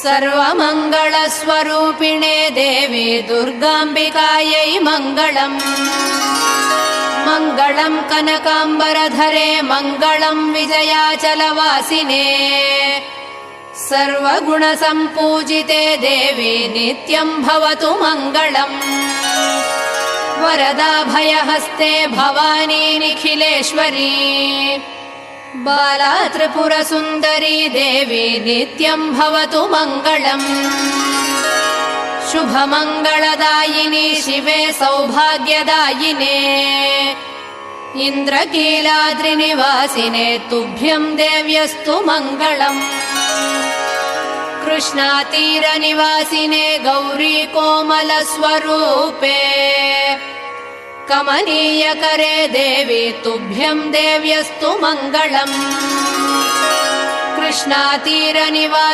सर्वमङ्गलस्वरूपिणे देवी दुर्गाम्बिकायै मङ्गलम्। मङ्गलम् कनकाम्बरधरे मङ्गलम् विजयाचलवासिने सर्वगुणसम्पूजिते देवी नित्यम् भवतु मङ्गलम्। वरदाभयहस्ते भवानी निखिलेश्वरी बाला त्रिपुरसुन्दरी देवी नित्यम् भवतु मङ्गलम्। शुभमङ्गलदायिनी शिवे सौभाग्यदायिने इन्द्रकीलाद्रिनिवासिने तुभ्यम् देव्यस्तु मङ्गलम्। कृष्णातीरनिवासिने गौरी कोमलस्वरूपे कमनीयकरे देवी तुभ्यम् देव्यस्तु मङ्गलम्। कृष्णातीरनिवासिने